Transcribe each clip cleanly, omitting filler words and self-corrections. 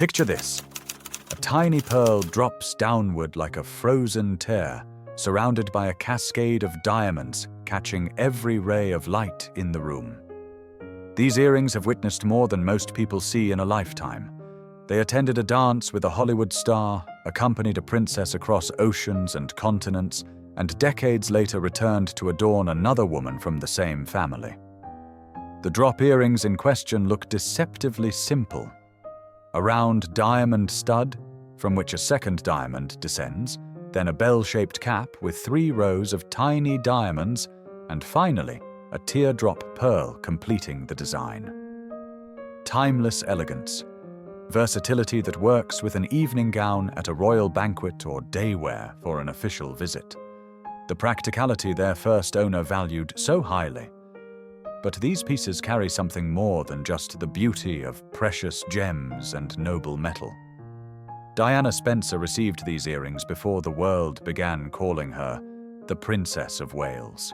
Picture this. A tiny pearl drops downward like a frozen tear, surrounded by a cascade of diamonds, catching every ray of light in the room. These earrings have witnessed more than most people see in a lifetime. They attended a dance with a Hollywood star, accompanied a princess across oceans and continents, and decades later returned to adorn another woman from the same family. The drop earrings in question look deceptively simple. A round diamond stud, from which a second diamond descends, then a bell-shaped cap with 3 rows of tiny diamonds, and finally, a teardrop pearl completing the design. Timeless elegance. Versatility that works with an evening gown at a royal banquet or day wear for an official visit. The practicality their first owner valued so highly. But these pieces carry something more than just the beauty of precious gems and noble metal. Diana Spencer received these earrings before the world began calling her the Princess of Wales.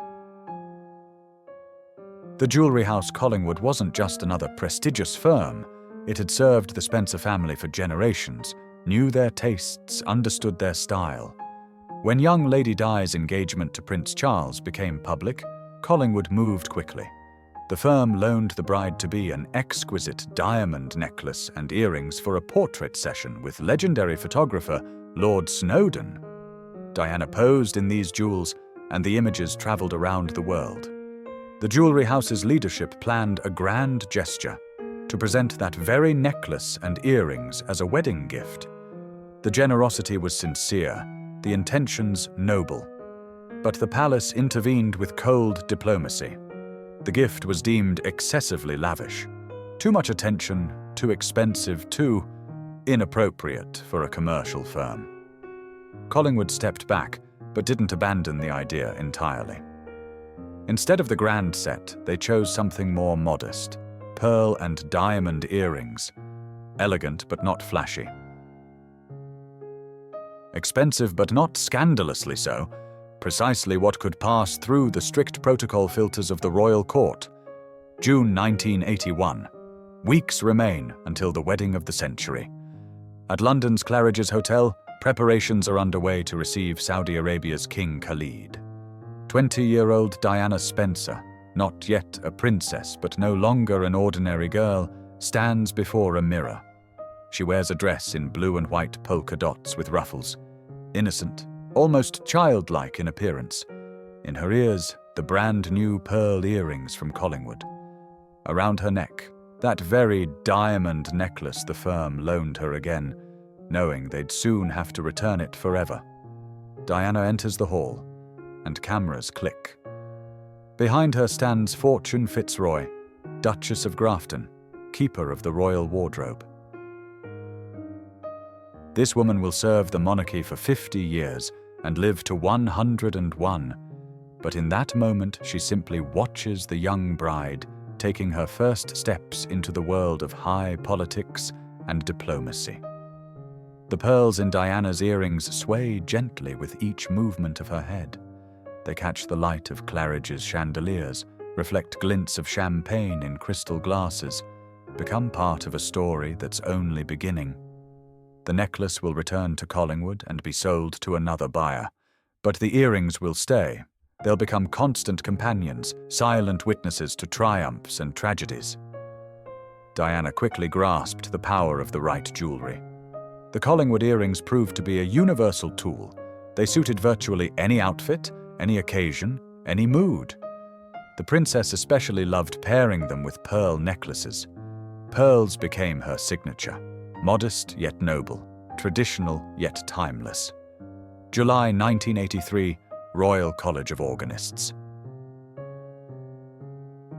The jewelry house Collingwood wasn't just another prestigious firm. It had served the Spencer family for generations, knew their tastes, understood their style. When young Lady Di's engagement to Prince Charles became public, Collingwood moved quickly. The firm loaned the bride-to-be an exquisite diamond necklace and earrings for a portrait session with legendary photographer Lord Snowdon. Diana posed in these jewels, and the images traveled around the world. The jewelry house's leadership planned a grand gesture to present that very necklace and earrings as a wedding gift. The generosity was sincere, the intentions noble. But the palace intervened with cold diplomacy. The gift was deemed excessively lavish. Too much attention, too expensive, too inappropriate for a commercial firm. Collingwood stepped back, but didn't abandon the idea entirely. Instead of the grand set, they chose something more modest: pearl and diamond earrings. Elegant but not flashy. Expensive but not scandalously so. Precisely what could pass through the strict protocol filters of the royal court. June 1981. Weeks remain until the wedding of the century. At London's Claridge's Hotel, preparations are underway to receive Saudi Arabia's King Khalid. 20-year-old Diana Spencer, not yet a princess but no longer an ordinary girl, stands before a mirror. She wears a dress in blue and white polka dots with ruffles. Innocent, almost childlike in appearance. In her ears, the brand-new pearl earrings from Collingwood. Around her neck, that very diamond necklace the firm loaned her again, knowing they'd soon have to return it forever. Diana enters the hall, and cameras click. Behind her stands Fortune Fitzroy, Duchess of Grafton, keeper of the royal wardrobe. This woman will serve the monarchy for 50 years and live to 101. But in that moment, she simply watches the young bride taking her first steps into the world of high politics and diplomacy. The pearls in Diana's earrings sway gently with each movement of her head. They catch the light of Claridge's chandeliers, reflect glints of champagne in crystal glasses, become part of a story that's only beginning. The necklace will return to Collingwood and be sold to another buyer. But the earrings will stay. They'll become constant companions, silent witnesses to triumphs and tragedies. Diana quickly grasped the power of the right jewelry. The Collingwood earrings proved to be a universal tool. They suited virtually any outfit, any occasion, any mood. The princess especially loved pairing them with pearl necklaces. Pearls became her signature. Modest yet noble, traditional yet timeless. July 1983, Royal College of Organists.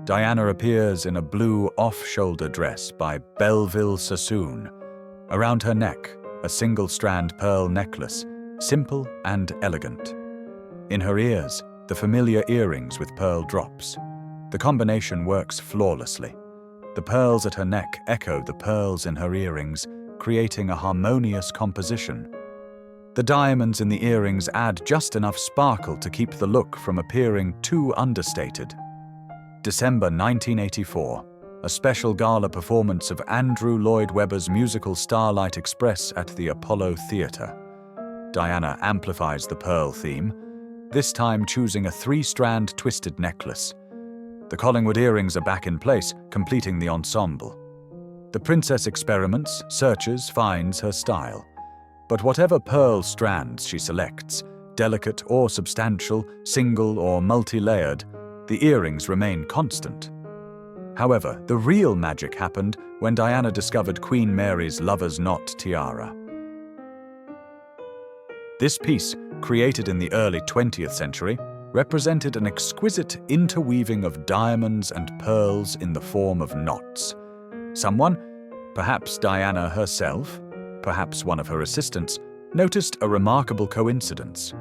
Diana appears in a blue off-shoulder dress by Belleville Sassoon. Around her neck, a single-strand pearl necklace, simple and elegant. In her ears, the familiar earrings with pearl drops. The combination works flawlessly. The pearls at her neck echo the pearls in her earrings, creating a harmonious composition. The diamonds in the earrings add just enough sparkle to keep the look from appearing too understated. December 1984. a special gala performance of Andrew Lloyd Webber's musical Starlight Express at the Apollo Theatre. Diana amplifies the pearl theme, this time choosing a 3-strand twisted necklace. The Collingwood earrings are back in place, completing the ensemble. The princess experiments, searches, finds her style. But whatever pearl strands she selects, delicate or substantial, single or multi-layered, the earrings remain constant. However, the real magic happened when Diana discovered Queen Mary's lover's knot tiara. This piece, created in the early 20th century, represented an exquisite interweaving of diamonds and pearls in the form of knots. Someone, perhaps Diana herself, perhaps one of her assistants, noticed a remarkable coincidence.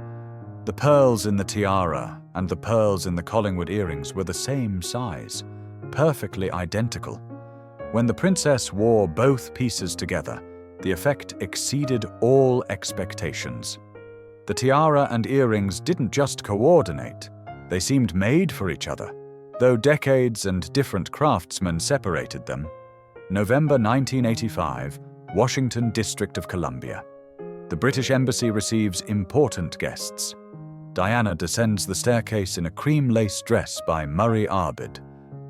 The pearls in the tiara and the pearls in the Collingwood earrings were the same size, perfectly identical. When the princess wore both pieces together, the effect exceeded all expectations. The tiara and earrings didn't just coordinate, they seemed made for each other, though decades and different craftsmen separated them. November 1985, Washington, District of Columbia. The British Embassy receives important guests. Diana descends the staircase in a cream lace dress by Murray Arbid.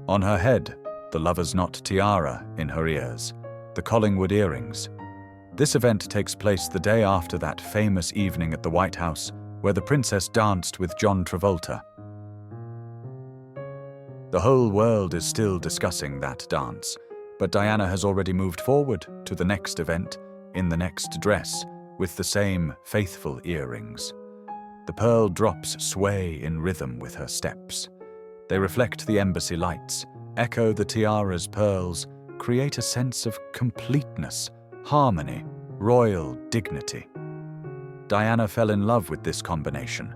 On her head, the lover's knot tiara in her ears, the Collingwood earrings. This event takes place the day after that famous evening at the White House, where the princess danced with John Travolta. The whole world is still discussing that dance, but Diana has already moved forward to the next event, in the next dress, with the same faithful earrings. The pearl drops sway in rhythm with her steps. They reflect the embassy lights, echo the tiara's pearls, create a sense of completeness, harmony, royal dignity. Diana fell in love with this combination.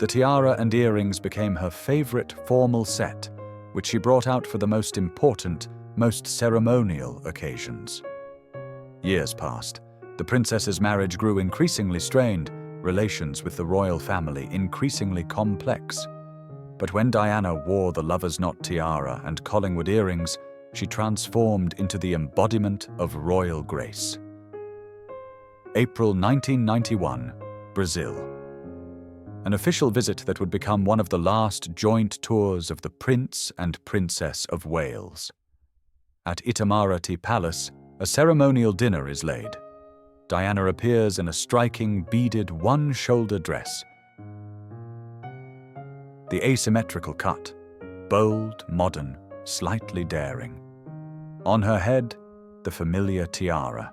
The tiara and earrings became her favorite formal set, which she brought out for the most important, most ceremonial occasions. Years passed. The princess's marriage grew increasingly strained, relations with the royal family increasingly complex. But when Diana wore the lover's knot tiara and Collingwood earrings, she transformed into the embodiment of royal grace. April 1991, Brazil. An official visit that would become one of the last joint tours of the Prince and Princess of Wales. At Itamaraty Palace, a ceremonial dinner is laid. Diana appears in a striking beaded one-shoulder dress. The asymmetrical cut, bold, modern, slightly daring. On her head, the familiar tiara.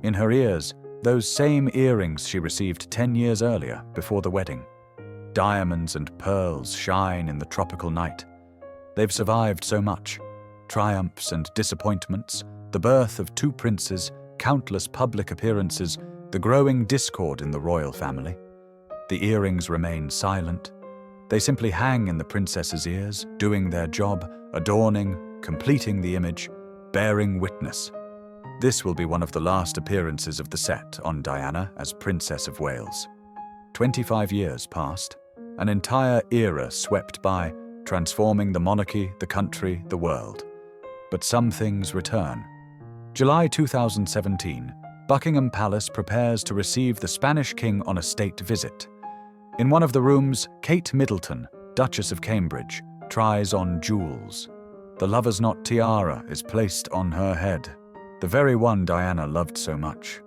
In her ears, those same earrings she received 10 years earlier, before the wedding. Diamonds and pearls shine in the tropical night. They've survived so much. Triumphs and disappointments, the birth of 2 princes, countless public appearances, the growing discord in the royal family. The earrings remain silent. They simply hang in the princess's ears, doing their job, adorning, completing the image, bearing witness. This will be one of the last appearances of the set on Diana as Princess of Wales. 25 years passed, an entire era swept by, transforming the monarchy, the country, the world. But some things return. July 2017, Buckingham Palace prepares to receive the Spanish king on a state visit. In one of the rooms, Kate Middleton, Duchess of Cambridge, tries on jewels. The lover's knot tiara is placed on her head, the very one Diana loved so much.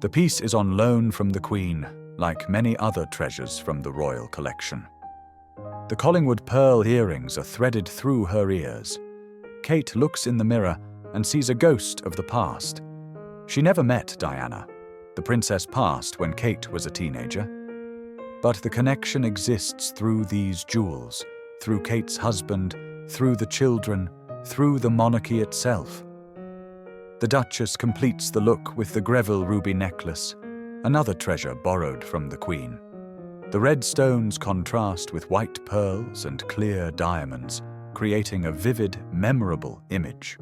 The piece is on loan from the Queen, like many other treasures from the royal collection. The Collingwood pearl earrings are threaded through her ears. Kate looks in the mirror and sees a ghost of the past. She never met Diana. The princess passed when Kate was a teenager. But the connection exists through these jewels, through Kate's husband, through the children, through the monarchy itself. The Duchess completes the look with the Greville ruby necklace, another treasure borrowed from the Queen. The red stones contrast with white pearls and clear diamonds, creating a vivid, memorable image.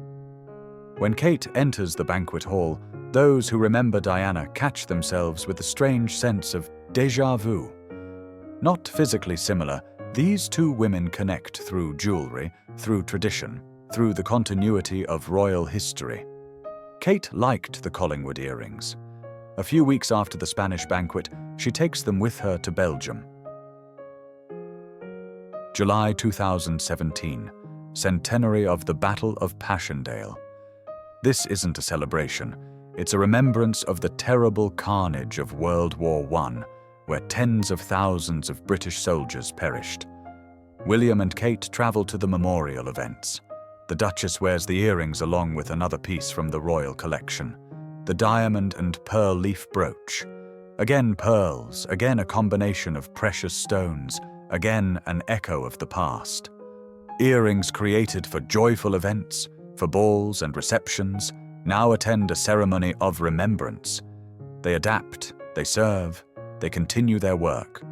When Kate enters the banquet hall, those who remember Diana catch themselves with a strange sense of déjà vu. Not physically similar, These two women connect through jewelry, through tradition, through the continuity of royal history. Kate liked the Collingwood earrings. A few weeks after the Spanish banquet, she takes them with her to Belgium. July 2017, centenary of the Battle of Passchendaele. This isn't a celebration, it's a remembrance of the terrible carnage of World War I, where tens of thousands of British soldiers perished. William and Kate travel to the memorial events. The Duchess wears the earrings along with another piece from the royal collection, the diamond and pearl leaf brooch. Again pearls, again a combination of precious stones, again an echo of the past. Earrings created for joyful events, for balls and receptions, now attend a ceremony of remembrance. They adapt, they serve, they continue their work.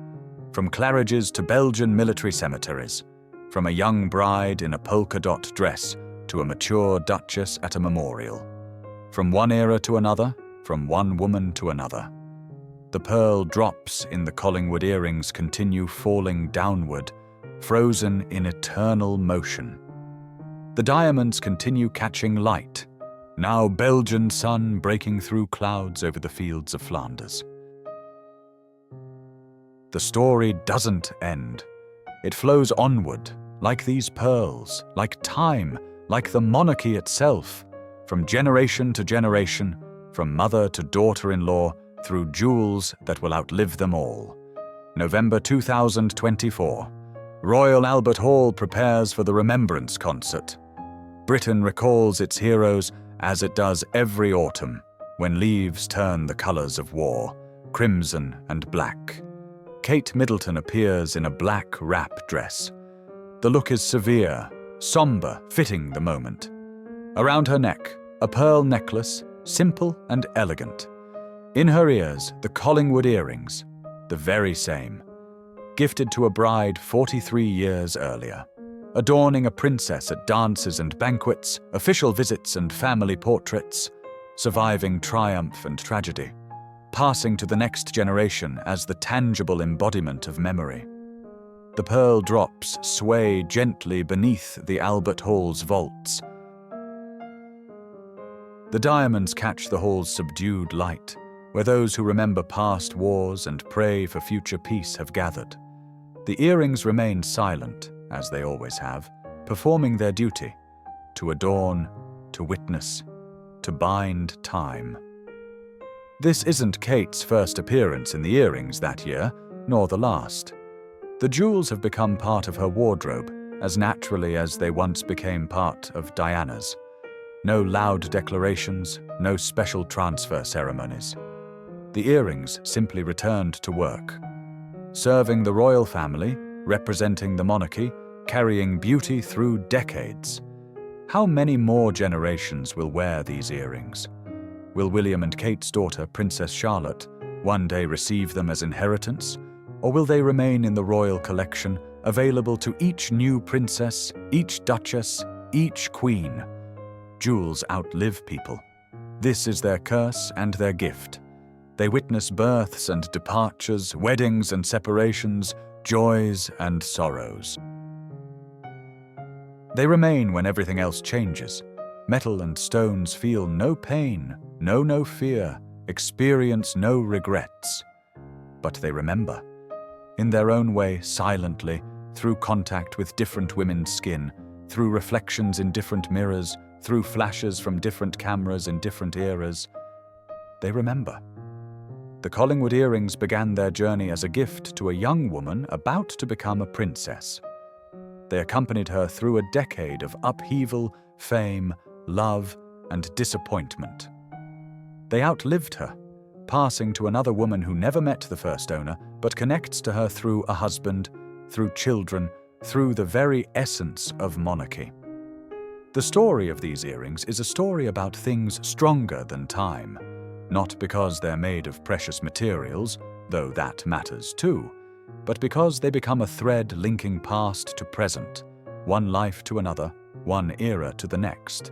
From Claridge's to Belgian military cemeteries, from a young bride in a polka dot dress to a mature duchess at a memorial. From one era to another, from one woman to another. The pearl drops in the Collingwood earrings continue falling downward, frozen in eternal motion. The diamonds continue catching light, now Belgian sun breaking through clouds over the fields of Flanders. The story doesn't end. It flows onward, like these pearls, like time, like the monarchy itself, from generation to generation, from mother to daughter-in-law, through jewels that will outlive them all. November 2024. Royal Albert Hall prepares for the Remembrance concert. Britain recalls its heroes as it does every autumn, when leaves turn the colours of war, crimson and black. Kate Middleton appears in a black wrap dress. The look is severe, sombre, fitting the moment. Around her neck, a pearl necklace, simple and elegant. In her ears, the Collingwood earrings, the very same, gifted to a bride 43 years earlier, adorning a princess at dances and banquets, official visits and family portraits, surviving triumph and tragedy, passing to the next generation as the tangible embodiment of memory. The pearl drops sway gently beneath the Albert Hall's vaults. The diamonds catch the hall's subdued light, where those who remember past wars and pray for future peace have gathered. The earrings remain silent, as they always have, performing their duty, to adorn, to witness, to bind time. This isn't Kate's first appearance in the earrings that year, nor the last. The jewels have become part of her wardrobe, as naturally as they once became part of Diana's. No loud declarations, no special transfer ceremonies. The earrings simply returned to work, serving the royal family, representing the monarchy, carrying beauty through decades. How many more generations will wear these earrings? Will William and Kate's daughter, Princess Charlotte, one day receive them as inheritance? Or will they remain in the royal collection, available to each new princess, each duchess, each queen? Jewels outlive people. This is their curse and their gift. They witness births and departures, weddings and separations, joys and sorrows. They remain when everything else changes. Metal and stones feel no pain, know no fear, experience no regrets. But they remember. In their own way, silently, through contact with different women's skin, through reflections in different mirrors, through flashes from different cameras in different eras, they remember. The Collingwood earrings began their journey as a gift to a young woman about to become a princess. They accompanied her through a decade of upheaval, fame, love, and disappointment. They outlived her, passing to another woman who never met the first owner, but connects to her through a husband, through children, through the very essence of monarchy. The story of these earrings is a story about things stronger than time, not because they're made of precious materials, though that matters too, but because they become a thread linking past to present, one life to another, one era to the next.